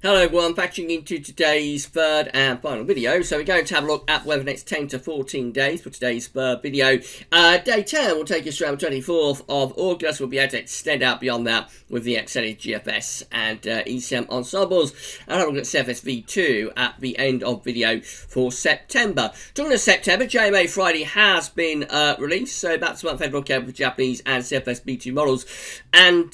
Hello everyone, patching into today's third and final video. So we're going to have a look at weather next 10 to 14 days for today's third video. Day 10 will take us around the 24th of August. We'll be able to extend out beyond that with the extended GFS and ECM ensembles. And have a look at CFS-V2 at the end of video for September. Talking of September, JMA Friday has been released. So that's the month ahead look at the Japanese and CFS-V2 models. And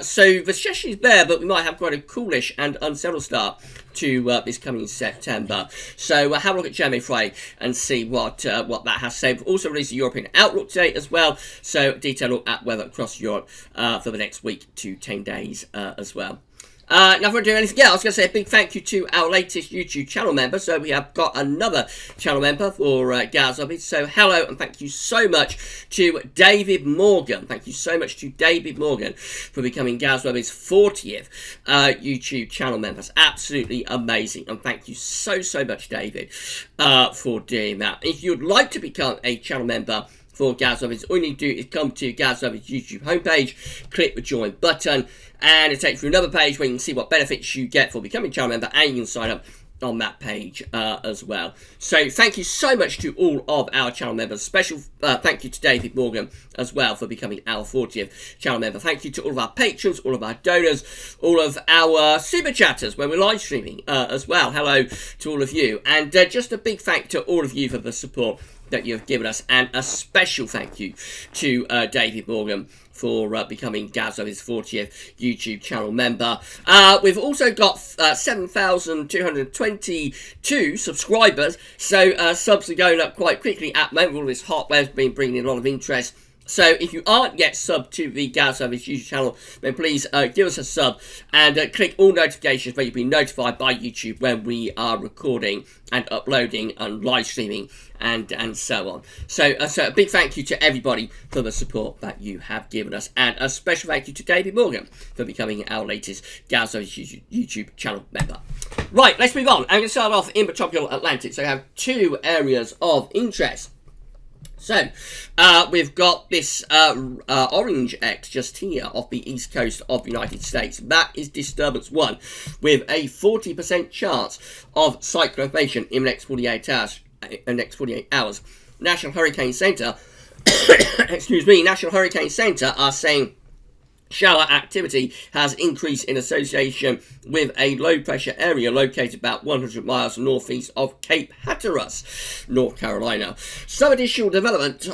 so the session is there, but we might have quite a coolish and unsettled start to this coming September. So have a look at JMA Friday and see what that has to say. We've also released a European Outlook today as well. So detailed look at weather across Europe for the next week to 10 days as well. Now, before I do anything else, I was going to say a big thank you to our latest YouTube channel member. So we have got another channel member for GavsWeatherVids. So hello and thank you so much to David Morgan. Thank you so much to David Morgan for becoming GavsWeatherVids' 40th YouTube channel member. That's absolutely amazing. And thank you so much, David, for doing that. If you'd like to become a channel member for GavsWeatherVids, all you need to do is come to GavsWeatherVids YouTube homepage, click the join button, and it'll take you through another page where you can see what benefits you get for becoming a channel member, and you can sign up on that page as well. So thank you so much to all of our channel members. Special thank you to David Morgan as well for becoming our 40th channel member. Thank you to all of our patrons, all of our donors, all of our super chatters when we're live streaming as well. Hello to all of you, and just a big thank you to all of you for the support that you've given us, and a special thank you to David Morgan for becoming GavsWeatherVids' 40th YouTube channel member. We've also got 7,222 subscribers, so subs are going up quite quickly at the moment. All this hot weather's been bringing in a lot of interest. So if you aren't yet subbed to the GavsWeatherVids YouTube channel, then please give us a sub and click all notifications where you'll be notified by YouTube when we are recording and uploading and live streaming and so on. So a big thank you to everybody for the support that you have given us, and a special thank you to David Morgan for becoming our latest GavsWeatherVids YouTube channel member. Right, let's move on. I'm going to start off in the tropical Atlantic. So I have two areas of interest. So, we've got this orange X just here off the east coast of the United States. That is disturbance 1, with a 40% chance of cyclone formation in the next 48 hours. National Hurricane Center, National Hurricane Center are saying shower activity has increased in association with a low-pressure area located about 100 miles northeast of Cape Hatteras, North Carolina. Some additional development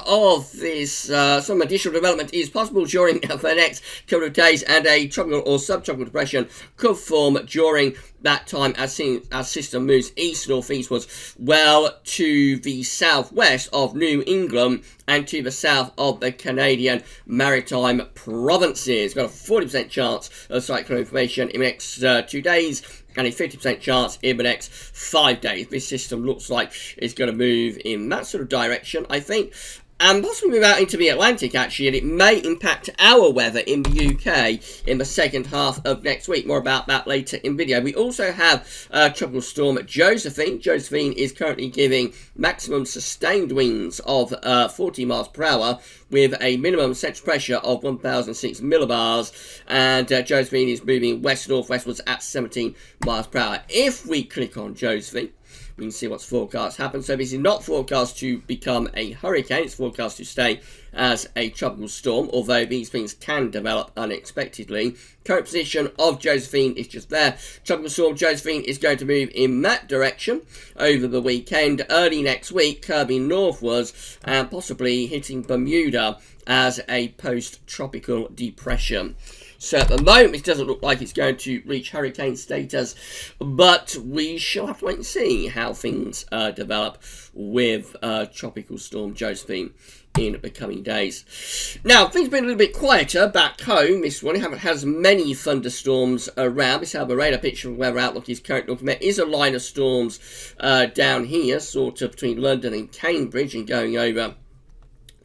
is possible during the next couple of days, and a tropical or subtropical depression could form during that time as our system moves east-northeastwards well to the southwest of New England and to the south of the Canadian Maritime Provinces. Got a 40% chance of cyclone formation in the next 2 days, and a 50% chance in the next 5 days. This system looks like it's going to move in that sort of direction, I think, and possibly move out into the Atlantic, actually, and it may impact our weather in the UK in the second half of next week. More about that later in video. We also have tropical storm Josephine. Josephine is currently giving maximum sustained winds of 40 miles per hour with a minimum central pressure of 1,006 millibars, and Josephine is moving west-northwestwards at 17 miles per hour. If we click on Josephine, we can see what's forecast happen. So this is not forecast to become a hurricane. It's forecast to stay as a tropical storm, although these things can develop unexpectedly. Current position of Josephine is just there. Tropical storm Josephine is going to move in that direction over the weekend. Early next week, curving northwards and possibly hitting Bermuda as a post-tropical depression. So at the moment, it doesn't look like it's going to reach hurricane status, but we shall have to wait and see how things develop with Tropical Storm Josephine in the coming days. Now, things have been a little bit quieter back home this morning. Haven't had as many thunderstorms around. This is how the radar picture of Weather Outlook is currently looking. There is a line of storms down here, sort of between London and Cambridge, and going over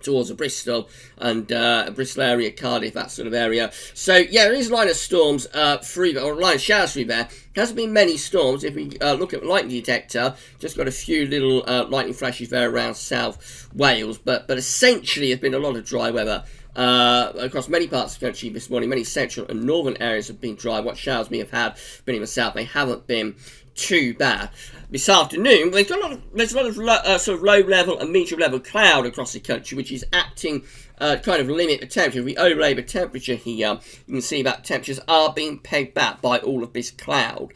towards Bristol and Bristol area, Cardiff, that sort of area. So yeah, there is a line of storms through, or a line of showers through there. Hasn't been many storms. If we look at the lightning detector, just got a few little lightning flashes there around South Wales, but essentially there's been a lot of dry weather across many parts of the country this morning. Many central and northern areas have been dry. What showers we have had been in the south, they haven't been too bad. This afternoon, there's a lot of sort of low level and medium level cloud across the country, which is acting kind of limit the temperature. If we overlay the temperature here, you can see that temperatures are being pegged back by all of this cloud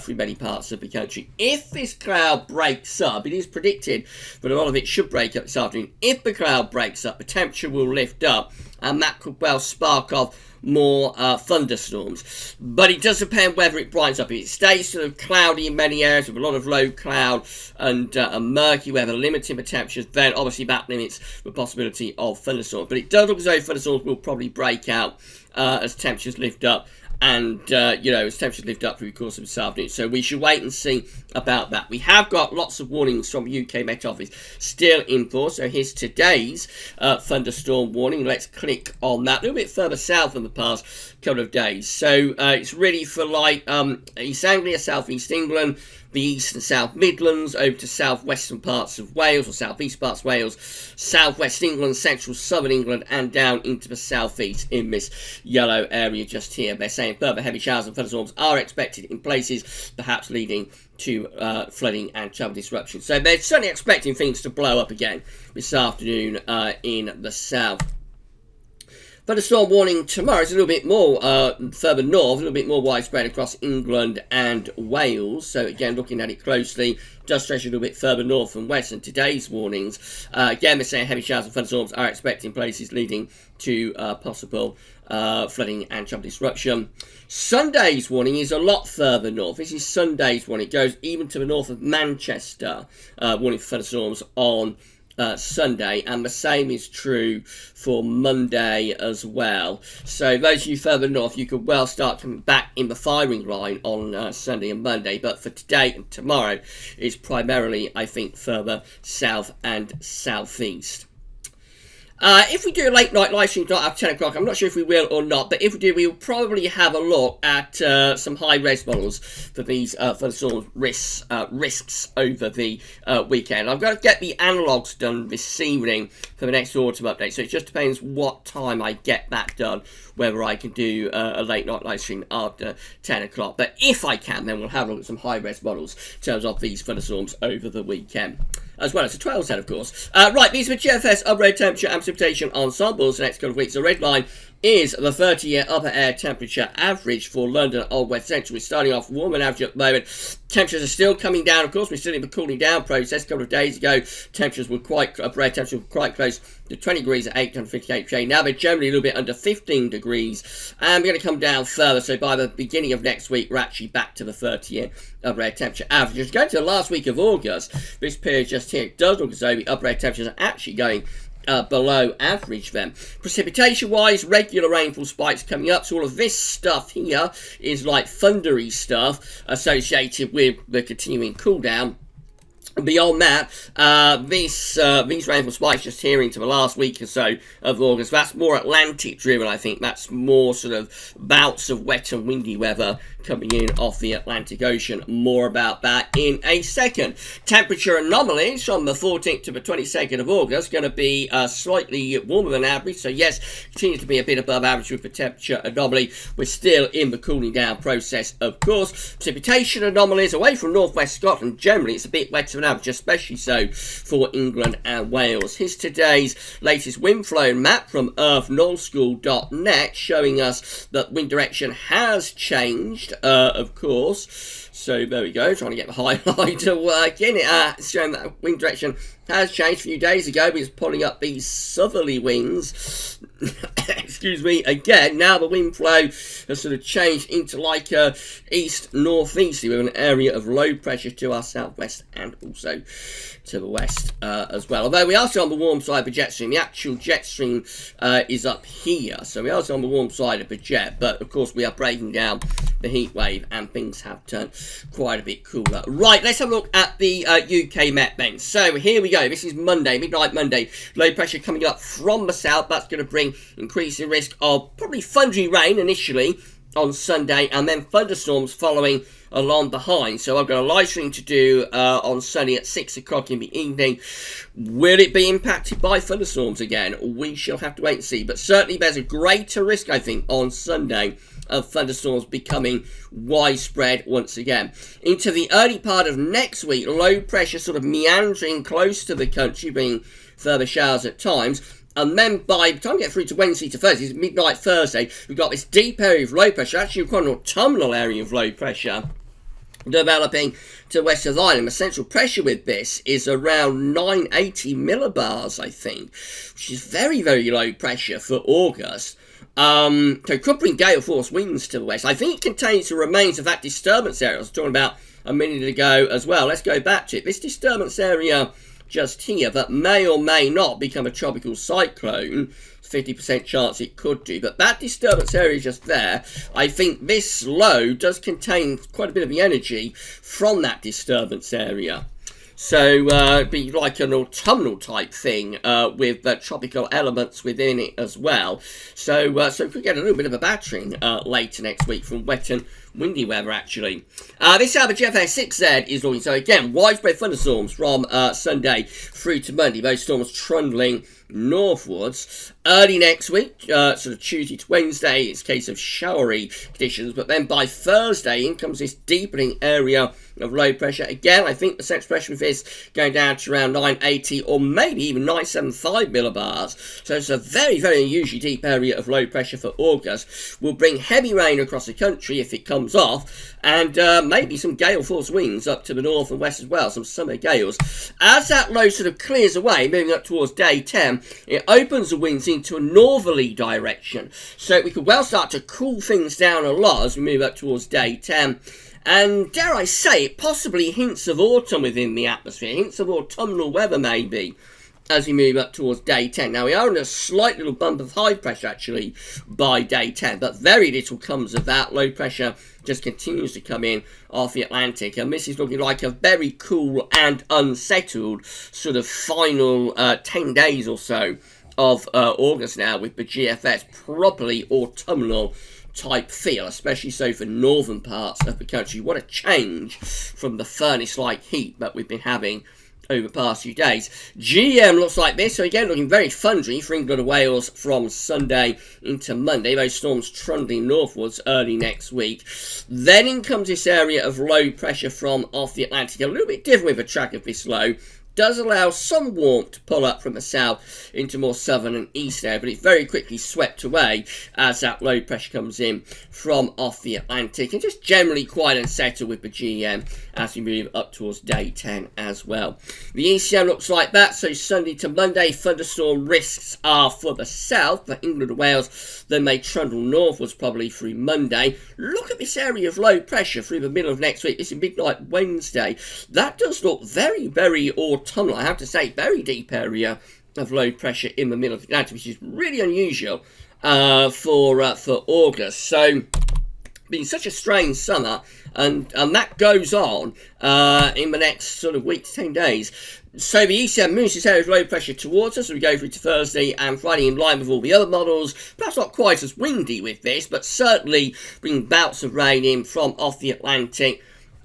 through many parts of the country. If this cloud breaks up, it is predicted that a lot of it should break up this afternoon. If the cloud breaks up, the temperature will lift up, and that could well spark off more thunderstorms. But it does depend whether it brightens up. If it stays sort of cloudy in many areas with a lot of low cloud and murky weather limiting the temperatures, then obviously that limits the possibility of thunderstorms. But it does look as though thunderstorms will probably break out as temperatures lift up, and as temperatures lift up through the course of this afternoon. So we should wait and see about that. We have got lots of warnings from the UK Met Office still in force. So here's today's thunderstorm warning. Let's click on that. A little bit further south than the past couple of days. So it's really for like East Anglia, South East England, the East and South Midlands, over to southwestern parts of Wales, or southeast parts of Wales, southwest England, central southern England, and down into the southeast in this yellow area just here. They're saying further heavy showers and thunderstorms are expected in places, perhaps leading to flooding and travel disruption. So they're certainly expecting things to blow up again this afternoon in the south. Thunderstorm warning tomorrow is a little bit more further north, a little bit more widespread across England and Wales. So again, looking at it closely, does stretch a little bit further north and west. And today's warnings, again, they're saying heavy showers and thunderstorms are expected in places leading to possible flooding and travel disruption. Sunday's warning is a lot further north. This is Sunday's warning. It goes even to the north of Manchester, warning for thunderstorms on Sunday, and the same is true for Monday as well. So those of you further north, you could well start coming back in the firing line on Sunday and Monday, but for today and tomorrow, it's primarily, I think, further south and southeast. If we do a late night live stream tonight after 10 o'clock, I'm not sure if we will or not, but if we do, we'll probably have a look at some high-res models for these thunderstorm risks over the weekend. I've got to get the analogues done this evening for the next autumn update, so it just depends what time I get that done, whether I can do a late night live stream after 10 o'clock. But if I can, then we'll have a look at some high-res models in terms of these thunderstorms over the weekend, as well as the 12 set, of course. Right, these are the GFS upgrade temperature and precipitation ensembles the next couple of weeks. The red line is the 30-year upper air temperature average for London and Old West Central. We're starting off warm and average at the moment. Temperatures are still coming down, of course. We're still in the cooling down process. A couple of days ago, temperatures were upper air temperatures were quite close to 20 degrees at 858 kPa. Now they're generally a little bit under 15 degrees, and we're going to come down further. So by the beginning of next week, we're actually back to the 30-year upper air temperature average. Going to the last week of August, this period just here, it does look as though the upper air temperatures are actually going below average then. Precipitation wise, regular rainfall spikes coming up, so all of this stuff here is like thundery stuff associated with the continuing cool down. Beyond that, these rainfall spikes just here into the last week or so of August, that's more Atlantic driven, I think. That's more sort of bouts of wet and windy weather coming in off the Atlantic Ocean. More about that in a second. Temperature anomalies from the 14th to the 22nd of August going to be slightly warmer than average. So yes, continues to be a bit above average with the temperature anomaly. We're still in the cooling down process, of course. Precipitation anomalies away from northwest Scotland. Generally, it's a bit wetter than average, especially so for England and Wales. Here's today's latest wind flow map from earthnullschool.net, showing us that wind direction has changed, of course. So there we go, trying to get the highlighter working. It's showing that wind direction has changed a few days ago. We was pulling up these southerly winds. Excuse me, again, now the wind flow has sort of changed into like east-northeasterly with an area of low pressure to our southwest and also to the west as well. Although we are still on the warm side of the jet stream. The actual jet stream is up here, so we are still on the warm side of the jet, but of course we are breaking down the heat wave and things have turned quite a bit cooler. Right, let's have a look at the UK Met then. So here we go. This is Monday, midnight Monday. Low pressure coming up from the south. That's going to bring increasing risk of probably thundery rain initially on Sunday, and then thunderstorms following along behind. So I've got a live stream to do on Sunday at 6 o'clock in the evening. Will it be impacted by thunderstorms again? We shall have to wait and see. But certainly there's a greater risk, I think, on Sunday of thunderstorms becoming widespread once again. Into the early part of next week, low pressure sort of meandering close to the country, bringing further showers at times. And then by the time we get through to Wednesday to Thursday, midnight Thursday, we've got this deep area of low pressure, actually quite an autumnal area of low pressure, developing to west of Ireland. The central pressure with this is around 980 millibars, I think, which is very, very low pressure for August. So it could bring gale force winds to the west. I think it contains the remains of that disturbance area I was talking about a minute ago as well. Let's go back to it. This disturbance area just here that may or may not become a tropical cyclone. 50% chance it could do, but that disturbance area just there, I think this low does contain quite a bit of the energy from that disturbance area. So it'd be like an autumnal type thing with tropical elements within it as well. So we could get a little bit of a battering later next week from wet and windy weather, actually. This is how the GFS6Z is looking. So again, widespread thunderstorms from Sunday through to Monday. Those storms trundling northwards. Early next week, sort of Tuesday to Wednesday, it's a case of showery conditions. But then by Thursday, in comes this deepening area of low pressure. Again, I think the central pressure with this going down to around 980 or maybe even 975 millibars. So it's a very, very unusually deep area of low pressure for August. Will bring heavy rain across the country if it comes off, and maybe some gale force winds up to the north and west as well, some summer gales. As that low sort of clears away, moving up towards day 10, it opens the winds into a northerly direction. So we could well start to cool things down a lot as we move up towards day 10. And dare I say it, possibly hints of autumn within the atmosphere, hints of autumnal weather maybe, as we move up towards day 10. Now, we are in a slight little bump of high pressure, actually, by day 10, but very little comes of that. Low pressure just continues to come in off the Atlantic, and this is looking like a very cool and unsettled sort of final 10 days or so of August now, with the GFS properly autumnal type feel, especially so for northern parts of the country. What a change from the furnace-like heat that we've been having over the past few days. GM looks like this. So again, looking very thundery for England and Wales from Sunday into Monday. Those storms trundling northwards early next week. Then in comes this area of low pressure from off the Atlantic. A little bit different with a track of this low. Does allow some warmth to pull up from the south into more southern and east air, but it's very quickly swept away as that low pressure comes in from off the Atlantic, and just generally quite unsettled with the GM as we move up towards day 10 as well. The ECM looks like that. So Sunday to Monday, thunderstorm risks are for the south, for England and Wales. Then they trundle northwards probably through Monday. Look at this area of low pressure through the middle of next week. This is midnight Wednesday. That does look very, very autumnal, I have to say. Very deep area of low pressure in the middle of the Atlantic, which is really unusual for August. So been such a strange summer, and that goes on in the next sort of week to 10 days. So the ECM moves this area of low pressure towards us as we go through to Thursday and Friday, in line with all the other models. Perhaps not quite as windy with this, but certainly bringing bouts of rain in from off the Atlantic.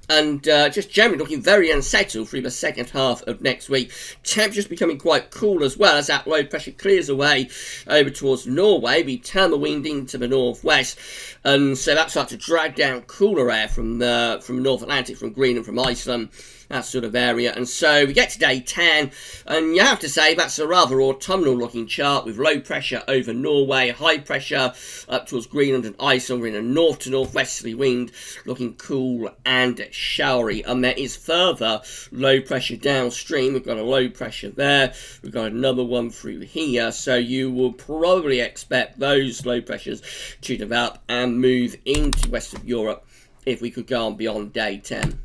And just generally looking very unsettled through the second half of next week. Temperatures becoming quite cool as well as that low pressure clears away over towards Norway. We turn the wind into the northwest, and so that starts to drag down cooler air from the North Atlantic, from Greenland, from Iceland, that sort of area. And so we get to day 10, and you have to say that's a rather autumnal looking chart, with low pressure over Norway, high pressure up towards Greenland and Iceland. We're in a north to northwesterly wind, looking cool and showery. And there is further low pressure downstream. We've got a low pressure there, we've got another one through here, so you will probably expect those low pressures to develop and move into west of Europe if we could go on beyond day 10.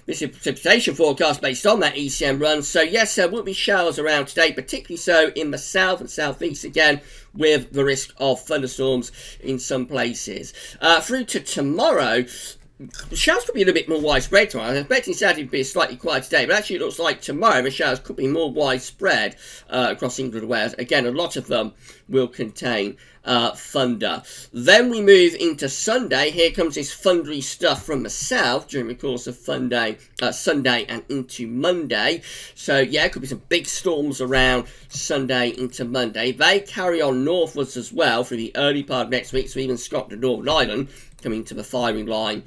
This is a precipitation forecast based on that ECM run. So yes, there will be showers around today, particularly so in the south and southeast again, with the risk of thunderstorms in some places. Through to tomorrow, the showers could be a little bit more widespread tomorrow. I'm expecting Saturday to be slightly quiet today, but actually it looks like tomorrow the showers could be more widespread across England and Wales. Again, a lot of them will contain thunder. Then we move into Sunday. Here comes this thundery stuff from the south during the course of Sunday and into Monday. So yeah, could be some big storms around Sunday into Monday. They carry on northwards as well through the early part of next week, so even Scotland and Northern Ireland coming to the firing line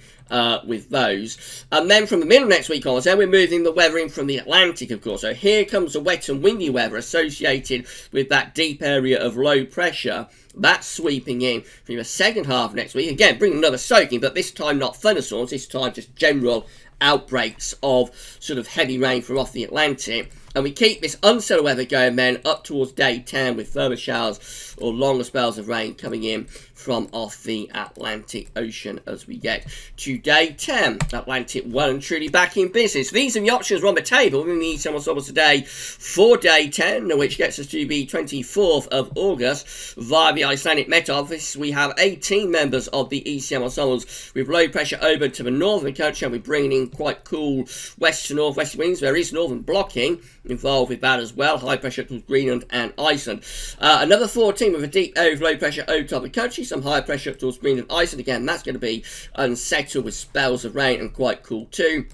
with those. And then from the middle of next week onwards, then we're moving the weather in from the Atlantic, of course. So here comes the wet and windy weather associated with that deep area of low pressure. That's sweeping in through the second half of next week. Again, bringing another soaking, but this time not thunderstorms, this time just general outbreaks of sort of heavy rain from off the Atlantic. And we keep this unsettled weather going then up towards day 10 with further showers or longer spells of rain coming in from off the Atlantic Ocean as we get to day 10. Atlantic well and truly back in business. These are the options on the table within the ECM Ensemble today for day 10, which gets us to the 24th of August. Via the Icelandic Met Office, we have 18 members of the ECM Ensembles with low pressure over to the north of the country, and we're bringing in quite cool west to northwest winds. There is northern blocking involved with that as well. High pressure towards Greenland and Iceland. Another 14 with a deep area of low pressure over top of the country. Some high pressure towards Greenland and Iceland. Again, that's going to be unsettled with spells of rain and quite cool too.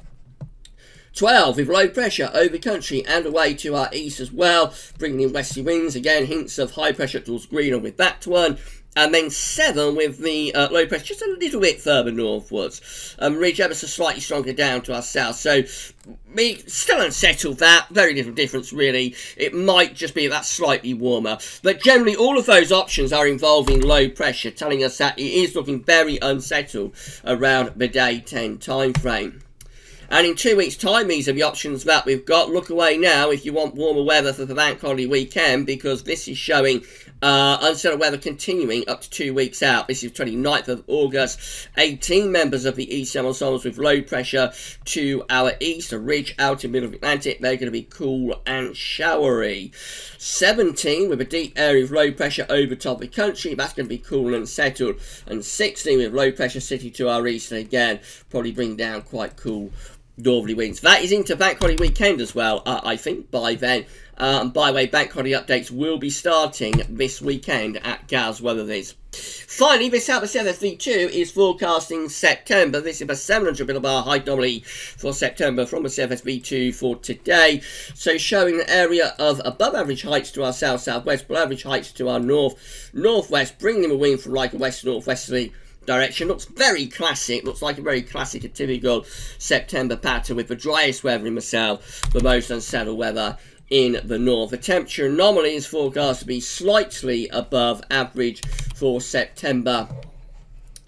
12 with low pressure over the country and away to our east as well, bringing in westerly winds. Again, hints of high pressure towards Greenland with that one. And then 7 with the low pressure just a little bit further northwards. Ridge ever so slightly stronger down to our south. So we still unsettled that. Very little difference really. It might just be that slightly warmer. But generally all of those options are involving low pressure, telling us that it is looking very unsettled around the day 10 time frame. And in 2 weeks' time, these are the options that we've got. Look away now if you want warmer weather for the bank holiday weekend, because this is showing unsettled weather continuing up to 2 weeks out. This is 29th of August. 18 members of the ECM ensembles with low pressure to our east, a ridge out in the middle of the Atlantic. They're going to be cool and showery. 17 with a deep area of low pressure over top of the country. That's going to be cool and settled. And 16 with low pressure city to our east. And again, probably bring down quite cool northerly winds. That is into bank holiday weekend as well, I think, by then. By the way, bank holiday updates will be starting this weekend at GavsWeatherVids. Finally, this South CFSV2 is forecasting September. This is a 700 millibar height anomaly for September from the CFSV2 for today. So showing an area of above average heights to our south-southwest, below average heights to our north-northwest, bringing a wind from like a west-northwesterly direction. Looks very classic, looks like a very classic and typical September pattern with the driest weather in the south, the most unsettled weather in the north. The temperature anomaly is forecast to be slightly above average for September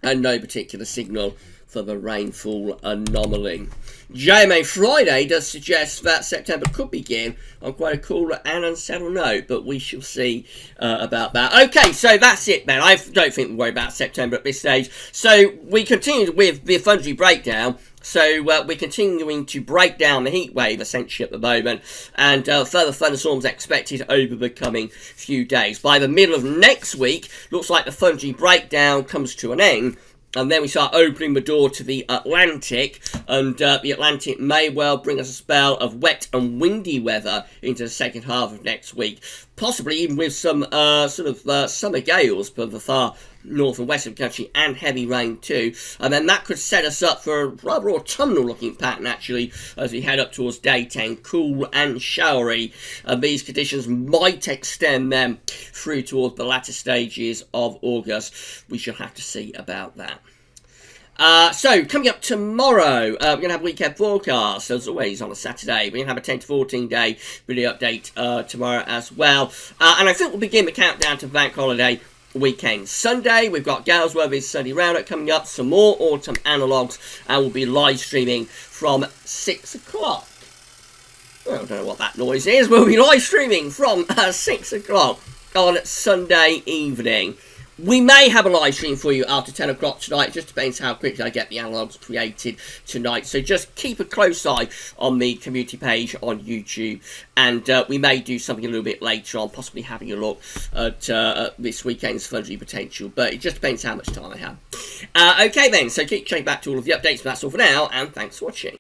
and no particular signal for the rainfall anomaly. JMA Friday does suggest that September could begin on quite a cooler and unsettled note, but we shall see about that. Okay, so that's it then. I don't think we'll worry about September at this stage. So we continued with the thundery breakdown. So we're continuing to break down the heat wave essentially at the moment, and further thunderstorms expected over the coming few days. By the middle of next week, looks like the thundery breakdown comes to an end. And then we start opening the door to the Atlantic, and the Atlantic may well bring us a spell of wet and windy weather into the second half of next week. Possibly even with some summer gales for the far north and west of the country, and heavy rain too. And then that could set us up for a rather autumnal looking pattern actually as we head up towards day 10, cool and showery. And these conditions might extend them through towards the latter stages of August. We shall have to see about that. So, coming up tomorrow, we're going to have a weekend forecast, as always, on a Saturday. We're going to have a 10 to 14 day video update tomorrow as well. And I think we'll begin the countdown to the bank holiday weekend. Sunday, we've got GavsWeatherVids Sunday Roundup coming up, some more autumn analogues, and we'll be live streaming from 6 o'clock. Well, I don't know what that noise is. We'll be live streaming from 6 o'clock on Sunday evening. We may have a live stream for you after 10 o'clock tonight. It just depends how quickly I get the analogues created tonight. So just keep a close eye on the community page on YouTube. And we may do something a little bit later on, possibly having a look at this weekend's thundery potential. But it just depends how much time I have. Okay then, so keep checking back to all of the updates, but that's all for now, and thanks for watching.